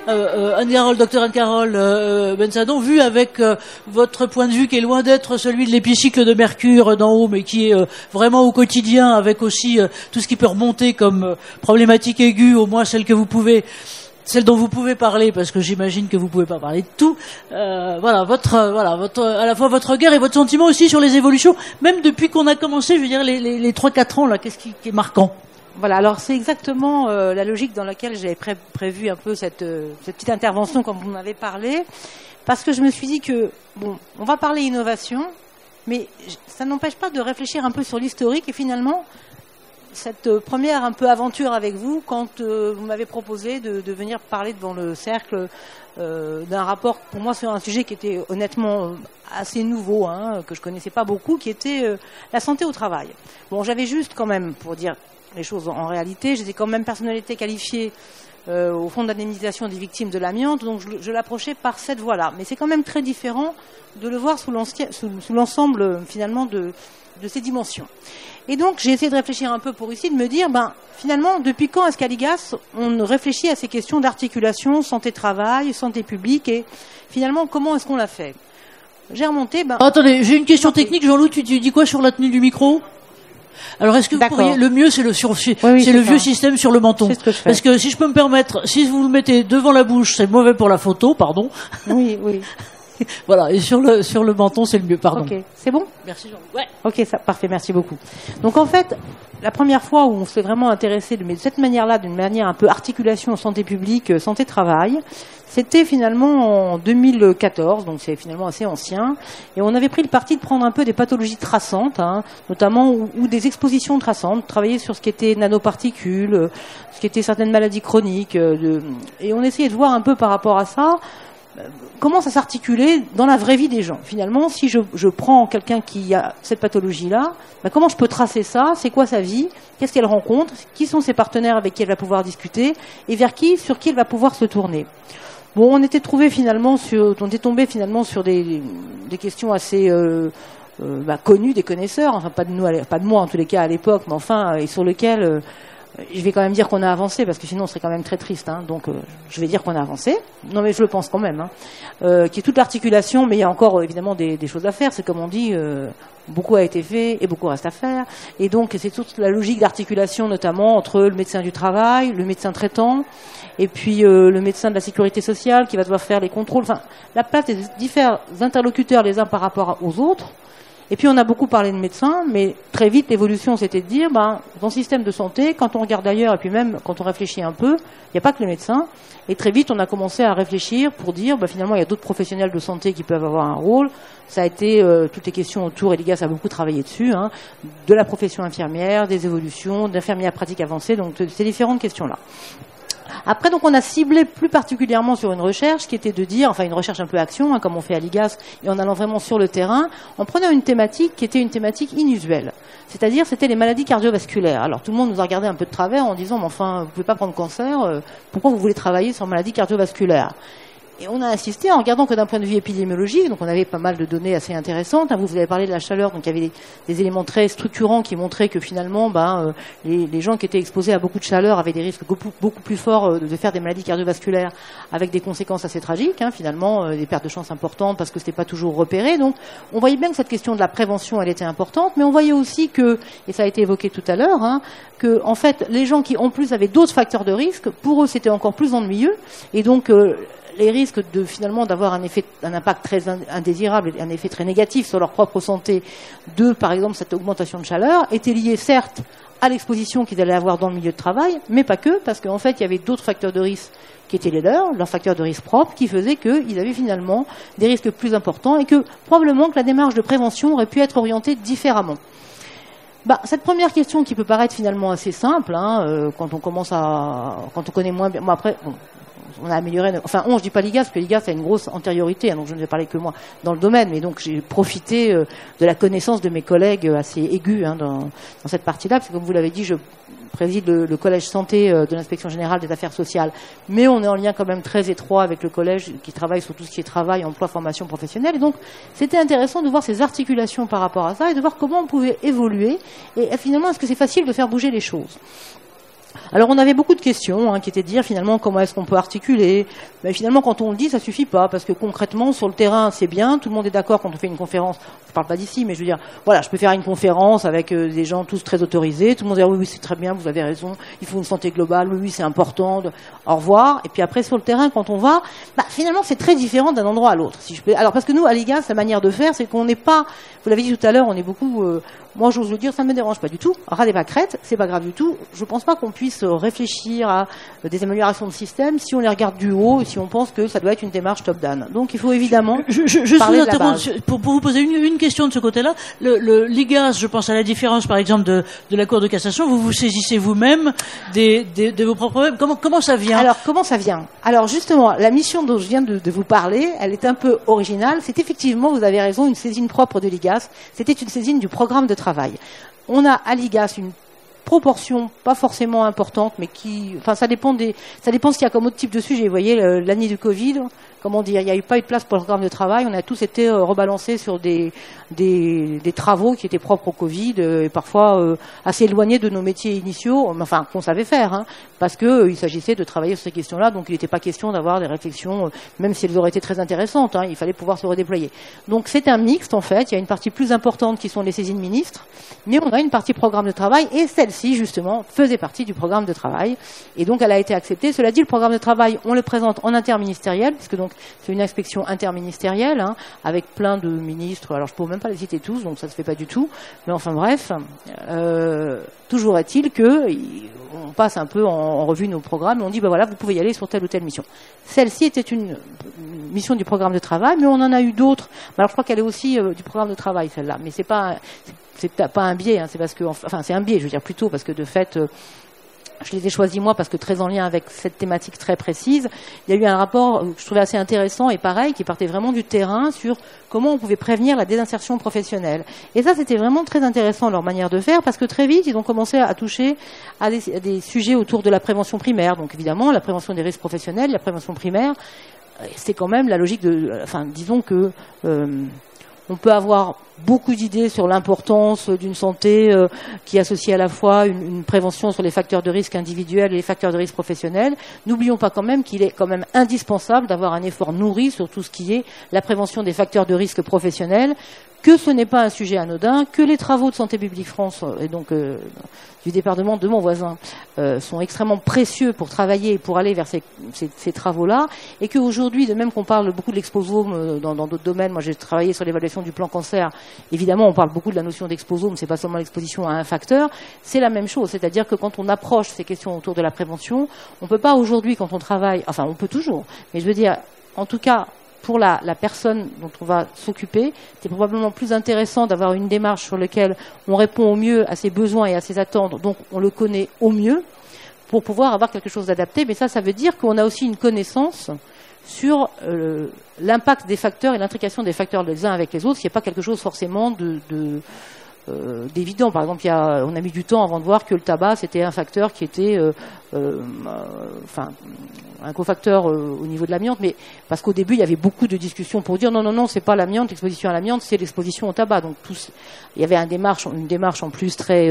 Dr Anne-Carole Bensadon, vu avec votre point de vue qui est loin d'être celui de l'épicycle de Mercure d'en haut, mais qui est vraiment au quotidien, avec aussi tout ce qui peut remonter comme problématique aiguë, au moins celle dont vous pouvez parler, parce que j'imagine que vous pouvez pas parler de tout. Voilà, à la fois votre regard et votre sentiment aussi sur les évolutions, même depuis qu'on a commencé, je veux dire, les 3-4 ans, là, qu'est-ce qui est marquant? Voilà, alors c'est exactement la logique dans laquelle j'avais prévu un peu cette petite intervention comme vous m'avez parlé, parce que je me suis dit que, bon, on va parler innovation, mais ça n'empêche pas de réfléchir un peu sur l'historique et finalement, cette première un peu aventure avec vous, quand vous m'avez proposé de venir parler devant le cercle d'un rapport, pour moi sur un sujet qui était honnêtement assez nouveau, hein, que je connaissais pas beaucoup, qui était la santé au travail. Bon, j'avais juste quand même, pour dire les choses en réalité, j'étais quand même personnalité qualifiée au Fonds d'indemnisation des victimes de l'amiante, donc je l'approchais par cette voie-là. Mais c'est quand même très différent de le voir sous l'ensemble finalement de ces dimensions. Et donc j'ai essayé de réfléchir un peu pour ici, de me dire, finalement, depuis quand est-ce qu'à l'IGAS on réfléchit à ces questions d'articulation, santé-travail, santé publique, et finalement comment est-ce qu'on l'a fait? J'ai remonté... Attendez, j'ai une question technique. Jean-Loup, tu dis quoi sur la tenue du micro? Alors, est-ce que vous pourriez, le mieux, c'est le vieux système sur le menton. C'est ce que je fais. Parce que si je peux me permettre, si vous le mettez devant la bouche, c'est mauvais pour la photo, pardon. Oui. Voilà, et sur le menton, c'est le mieux, pardon. Ok, c'est bon? Merci Jean-Loup. Ouais. Ok, parfait, merci beaucoup. Donc en fait, la première fois où on s'est vraiment intéressé de cette manière-là, d'une manière un peu articulation santé publique, santé travail, c'était finalement en 2014, donc c'est finalement assez ancien, et on avait pris le parti de prendre un peu des pathologies traçantes, hein, notamment ou des expositions traçantes, travailler sur ce qui était nanoparticules, ce qui était certaines maladies chroniques, et on essayait de voir un peu par rapport à ça comment ça s'articulait dans la vraie vie des gens. Finalement, si je prends quelqu'un qui a cette pathologie-là, comment je peux tracer ça? C'est quoi sa vie? Qu'est-ce qu'elle rencontre? Qui sont ses partenaires avec qui elle va pouvoir discuter? Et sur qui elle va pouvoir se tourner? Bon, on était tombé finalement sur des questions assez connues des connaisseurs, enfin pas de moi en tous les cas à l'époque, mais enfin, et sur lesquelles je vais quand même dire qu'on a avancé, parce que sinon on serait quand même très triste, hein, donc je vais dire qu'on a avancé. Non mais je le pense quand même, hein, qui est toute l'articulation, mais il y a encore évidemment des choses à faire. C'est comme on dit, beaucoup a été fait et beaucoup reste à faire. Et donc c'est toute la logique d'articulation, notamment entre le médecin du travail, le médecin traitant, et puis le médecin de la sécurité sociale qui va devoir faire les contrôles. Enfin, la place des différents interlocuteurs les uns par rapport aux autres. Et puis on a beaucoup parlé de médecins, mais très vite l'évolution c'était de dire, dans le système de santé, quand on regarde ailleurs et puis même quand on réfléchit un peu, il n'y a pas que les médecins. Et très vite on a commencé à réfléchir pour dire, finalement il y a d'autres professionnels de santé qui peuvent avoir un rôle. Ça a été toutes les questions autour, et l'IGAS a beaucoup travaillé dessus, hein, de la profession infirmière, des évolutions, d'infirmière pratique avancée, donc ces différentes questions-là. Après, donc, on a ciblé plus particulièrement sur une recherche qui était de dire, enfin une recherche un peu action, hein, comme on fait à l'IGAS, et en allant vraiment sur le terrain, en prenant une thématique qui était une thématique inusuelle. C'est-à-dire, c'était les maladies cardiovasculaires. Alors, tout le monde nous a regardé un peu de travers en disant, mais enfin, vous pouvez pas prendre cancer, pourquoi vous voulez travailler sur maladies cardiovasculaires? Et on a insisté en regardant que d'un point de vue épidémiologique, donc on avait pas mal de données assez intéressantes. Vous avez parlé de la chaleur, donc il y avait des éléments très structurants qui montraient que finalement, les gens qui étaient exposés à beaucoup de chaleur avaient des risques beaucoup plus forts de faire des maladies cardiovasculaires, avec des conséquences assez tragiques, hein, finalement, des pertes de chance importantes parce que c'était pas toujours repéré. Donc, on voyait bien que cette question de la prévention, elle était importante, mais on voyait aussi que, et ça a été évoqué tout à l'heure, hein, que en fait, les gens qui en plus avaient d'autres facteurs de risque, pour eux, c'était encore plus ennuyeux, et donc les risques de finalement d'avoir un impact très indésirable et un effet très négatif sur leur propre santé de, par exemple, cette augmentation de chaleur étaient liés certes à l'exposition qu'ils allaient avoir dans le milieu de travail, mais pas que, parce qu'en fait il y avait d'autres facteurs de risque qui étaient leurs facteurs de risque propres, qui faisaient qu'ils avaient finalement des risques plus importants et que probablement que la démarche de prévention aurait pu être orientée différemment. Cette première question qui peut paraître finalement assez simple, hein, quand on connaît moins bien, après, on a amélioré, je dis pas l'IGAS, parce que l'IGAS a une grosse antériorité, hein, donc je ne vais parler que moi dans le domaine, mais donc j'ai profité de la connaissance de mes collègues assez aigus, hein, dans cette partie-là, parce que comme vous l'avez dit, je préside le collège santé de l'inspection générale des affaires sociales, mais on est en lien quand même très étroit avec le collège qui travaille sur tout ce qui est travail, emploi, formation professionnelle, et donc c'était intéressant de voir ces articulations par rapport à ça et de voir comment on pouvait évoluer, et finalement est-ce que c'est facile de faire bouger les choses. Alors on avait beaucoup de questions qui étaient de dire finalement comment est-ce qu'on peut articuler. Mais finalement quand on le dit ça suffit pas parce que concrètement sur le terrain c'est bien, tout le monde est d'accord quand on fait une conférence. Je parle pas d'ici mais je veux dire voilà je peux faire une conférence avec des gens tous très autorisés, tout le monde dit oui c'est très bien, vous avez raison, il faut une santé globale, oui c'est important, au revoir. Et puis après sur le terrain quand on va, finalement c'est très différent d'un endroit à l'autre. Si je peux... Alors parce que nous à l'IGAS la manière de faire c'est qu'on n'est pas, vous l'avez dit tout à l'heure, on est beaucoup moi, j'ose le dire, ça ne me dérange pas du tout. Ras des pâquerettes, c'est pas grave du tout. Je pense pas qu'on puisse réfléchir à des améliorations de système si on les regarde du haut, si on pense que ça doit être une démarche top-down. Donc, il faut évidemment parler de la base. Pour vous poser une question de ce côté-là. L'IGAS, je pense à la différence, par exemple, de la Cour de cassation. Vous vous saisissez vous-même de vos propres problèmes. Comment ça vient? Alors, comment ça vient? Alors, justement, la mission dont je viens de vous parler, elle est un peu originale. C'est effectivement, vous avez raison, une saisine propre de l'IGAS. C'était une saisine du programme de travail. On a à l'IGAS une proportion pas forcément importante, mais ça dépend de ce qu'il y a comme autre type de sujet. Vous voyez, l'année du Covid, comment dire, il n'y a pas eu de place pour le programme de travail. On a tous été rebalancés sur des travaux qui étaient propres au Covid et parfois assez éloignés de nos métiers initiaux, enfin qu'on savait faire, parce que il s'agissait de travailler sur ces questions-là. Donc il n'était pas question d'avoir des réflexions, même si elles auraient été très intéressantes. Il fallait pouvoir se redéployer. Donc c'est un mixte en fait. Il y a une partie plus importante qui sont les saisines ministres, mais on a une partie programme de travail et celle-ci justement faisait partie du programme de travail et donc elle a été acceptée. Cela dit, le programme de travail, on le présente en interministériel, puisque donc c'est une inspection interministérielle avec plein de ministres. Alors je ne peux même pas les citer tous, donc ça ne se fait pas du tout. Mais enfin bref, toujours est-il que on passe un peu en revue nos programmes et on dit voilà, vous pouvez y aller sur telle ou telle mission. Celle-ci était une mission du programme de travail, mais on en a eu d'autres. Alors je crois qu'elle est aussi du programme de travail celle-là, mais c'est pas un biais, c'est parce que c'est un biais, je veux dire plutôt parce que de fait je les ai choisis moi parce que très en lien avec cette thématique très précise. Il y a eu un rapport que je trouvais assez intéressant et pareil, qui partait vraiment du terrain sur comment on pouvait prévenir la désinsertion professionnelle. Et ça, c'était vraiment très intéressant leur manière de faire parce que très vite, ils ont commencé à toucher à des sujets autour de la prévention primaire. Donc évidemment, la prévention des risques professionnels, la prévention primaire, c'est quand même la logique disons que on peut avoir beaucoup d'idées sur l'importance d'une santé qui associe à la fois une prévention sur les facteurs de risque individuels et les facteurs de risque professionnels. N'oublions pas quand même qu'il est quand même indispensable d'avoir un effort nourri sur tout ce qui est la prévention des facteurs de risque professionnels, que ce n'est pas un sujet anodin, que les travaux de Santé publique France et donc du département de mon voisin sont extrêmement précieux pour travailler et pour aller vers ces travaux-là, et qu'aujourd'hui, de même qu'on parle beaucoup de l'exposome dans d'autres domaines, moi j'ai travaillé sur l'évaluation du plan cancer, évidemment on parle beaucoup de la notion d'exposome, c'est pas seulement l'exposition à un facteur, c'est la même chose, c'est-à-dire que quand on approche ces questions autour de la prévention, on peut pas aujourd'hui quand on travaille, enfin on peut toujours, mais je veux dire, en tout cas, pour la personne dont on va s'occuper, c'est probablement plus intéressant d'avoir une démarche sur laquelle on répond au mieux à ses besoins et à ses attentes, donc on le connaît au mieux, pour pouvoir avoir quelque chose d'adapté. Mais ça veut dire qu'on a aussi une connaissance sur l'impact des facteurs et l'intrication des facteurs les uns avec les autres, ce qui n'est pas quelque chose forcément d'évident. Par exemple, on a mis du temps avant de voir que le tabac, c'était un facteur qui était un cofacteur au niveau de l'amiante, mais parce qu'au début, il y avait beaucoup de discussions pour dire non, c'est pas l'amiante, l'exposition à l'amiante, c'est l'exposition au tabac. Donc il y avait une démarche en plus très,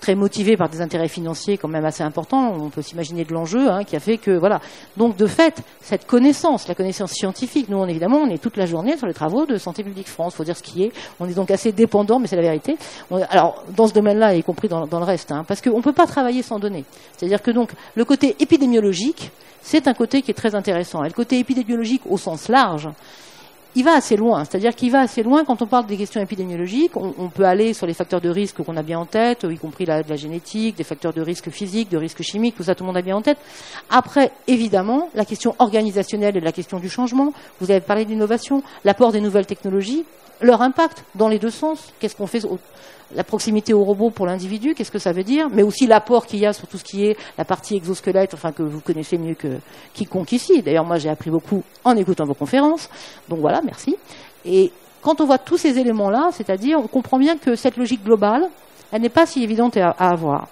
très motivée par des intérêts financiers quand même assez importants. On peut s'imaginer de l'enjeu qui a fait que voilà. Donc de fait, cette connaissance, la connaissance scientifique, nous on est toute la journée sur les travaux de Santé publique France. Faut dire ce qui est. On est donc assez dépendant, mais c'est la vérité. Alors dans ce domaine-là, y compris dans le reste, parce qu'on peut pas travailler sans données. C'est-à-dire que donc le côté épidémiologique, c'est un côté qui est très intéressant. Et le côté épidémiologique au sens large, il va assez loin, c'est-à-dire qu'il va assez loin quand on parle des questions épidémiologiques. On peut aller sur les facteurs de risque qu'on a bien en tête, y compris de la génétique, des facteurs de risque physique, de risque chimique, tout ça, tout le monde a bien en tête. Après, évidemment, la question organisationnelle et la question du changement. Vous avez parlé d'innovation, l'apport des nouvelles technologies, leur impact dans les deux sens. Qu'est-ce qu'on fait la proximité au robot pour l'individu, qu'est-ce que ça veut dire, mais aussi l'apport qu'il y a sur tout ce qui est la partie exosquelette, que vous connaissez mieux que quiconque ici. D'ailleurs, moi, j'ai appris beaucoup en écoutant vos conférences. Donc voilà, merci. Et quand on voit tous ces éléments-là, c'est-à-dire, on comprend bien que cette logique globale, elle n'est pas si évidente à avoir.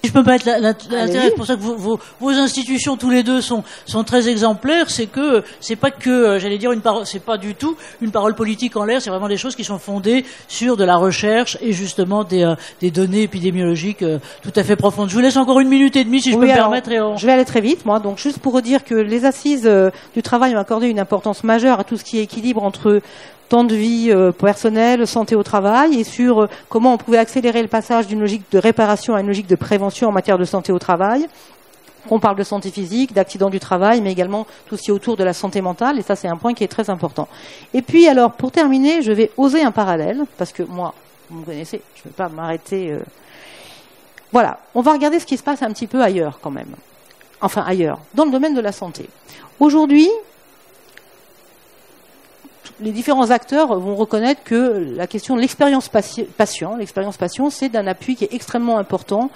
Si je peux me mettre l'intérêt, c'est pour ça que vos institutions tous les deux sont très exemplaires, c'est que c'est pas que, j'allais dire, c'est pas du tout une parole politique en l'air, c'est vraiment des choses qui sont fondées sur de la recherche et justement des données épidémiologiques tout à fait profondes. Je vous laisse encore 1 minute et demie si je peux me permettre. Je vais aller très vite, moi. Donc juste pour redire que les assises du travail ont accordé une importance majeure à tout ce qui est équilibre entre temps de vie personnelle, santé au travail, et sur comment on pouvait accélérer le passage d'une logique de réparation à une logique de prévention en matière de santé au travail. On parle de santé physique, d'accidents du travail, mais également tout ce qui est autour de la santé mentale, et ça c'est un point qui est très important. Et puis alors, pour terminer, je vais oser un parallèle, parce que moi, vous me connaissez, je ne vais pas m'arrêter. Voilà, on va regarder ce qui se passe un petit peu ailleurs quand même. Enfin ailleurs, dans le domaine de la santé. Aujourd'hui, les différents acteurs vont reconnaître que la question de l'expérience patient, c'est d'un appui qui est extrêmement important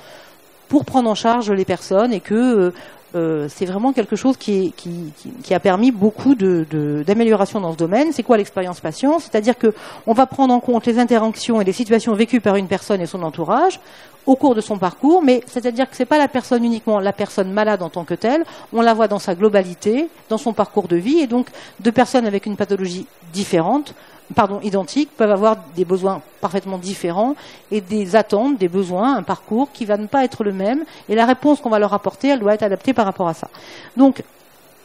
pour prendre en charge les personnes et que c'est vraiment quelque chose qui a permis beaucoup d'améliorations dans ce domaine. C'est quoi l'expérience patient? C'est-à-dire qu'on va prendre en compte les interactions et les situations vécues par une personne et son entourage au cours de son parcours, mais c'est-à-dire que c'est pas la personne uniquement, la personne malade en tant que telle, on la voit dans sa globalité, dans son parcours de vie, et donc 2 personnes avec une pathologie identiques, peuvent avoir des besoins parfaitement différents et des attentes, des besoins, un parcours qui va ne pas être le même, et la réponse qu'on va leur apporter, elle doit être adaptée par rapport à ça. Donc,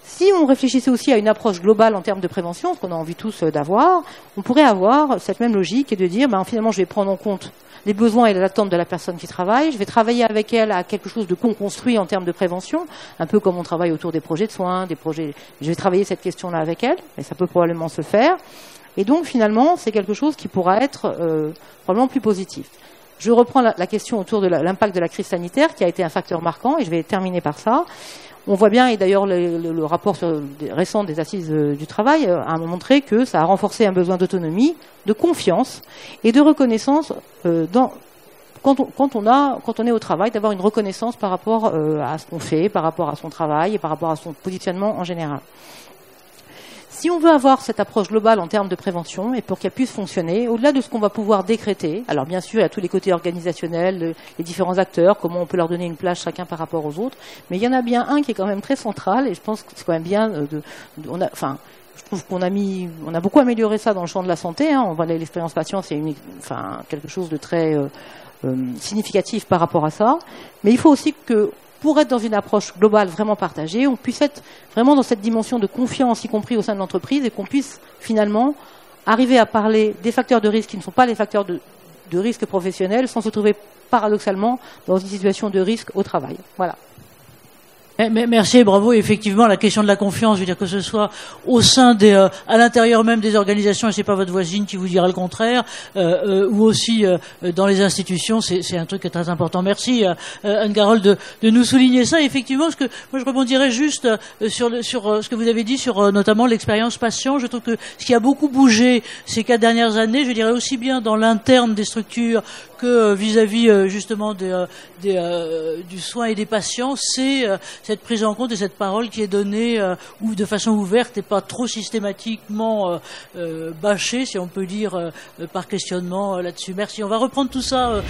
si on réfléchissait aussi à une approche globale en termes de prévention, ce qu'on a envie tous d'avoir, on pourrait avoir cette même logique et de dire, finalement, je vais prendre en compte les besoins et les attentes de la personne qui travaille, je vais travailler avec elle à quelque chose de construit en termes de prévention, un peu comme on travaille autour des projets de soins, je vais travailler cette question-là avec elle, et ça peut probablement se faire. Et donc, finalement, c'est quelque chose qui pourra être probablement plus positif. Je reprends la question autour de l'impact de la crise sanitaire, qui a été un facteur marquant, et je vais terminer par ça. On voit bien, et d'ailleurs le rapport récent des assises du travail a montré que ça a renforcé un besoin d'autonomie, de confiance et de reconnaissance quand on est au travail, d'avoir une reconnaissance par rapport à ce qu'on fait, par rapport à son travail et par rapport à son positionnement en général. Si on veut avoir cette approche globale en termes de prévention et pour qu'elle puisse fonctionner, au-delà de ce qu'on va pouvoir décréter, alors bien sûr il y a tous les côtés organisationnels, les différents acteurs, comment on peut leur donner une place chacun par rapport aux autres, mais il y en a bien un qui est quand même très central et je pense que c'est quand même bien je trouve qu'on a beaucoup amélioré ça dans le champ de la santé. On voit l'expérience patient, c'est quelque chose de très significatif par rapport à ça. Mais il faut aussi que pour être dans une approche globale vraiment partagée, on puisse être vraiment dans cette dimension de confiance, y compris au sein de l'entreprise, et qu'on puisse finalement arriver à parler des facteurs de risque qui ne sont pas les facteurs de risque professionnels, sans se trouver paradoxalement dans une situation de risque au travail. Voilà. Merci et bravo. Effectivement, la question de la confiance, je veux dire que ce soit au sein à l'intérieur même des organisations, et c'est pas votre voisine qui vous dira le contraire, ou aussi dans les institutions, c'est un truc qui est très important. Merci Anne-Carole de nous souligner ça. Effectivement, parce que moi je rebondirais juste sur ce que vous avez dit sur notamment l'expérience patient. Je trouve que ce qui a beaucoup bougé ces 4 dernières années, je dirais aussi bien dans l'interne des structures que vis-à-vis justement du soin et des patients, c'est cette prise en compte et cette parole qui est donnée ou de façon ouverte et pas trop systématiquement bâchée, si on peut dire, par questionnement là-dessus. Merci. On va reprendre tout ça.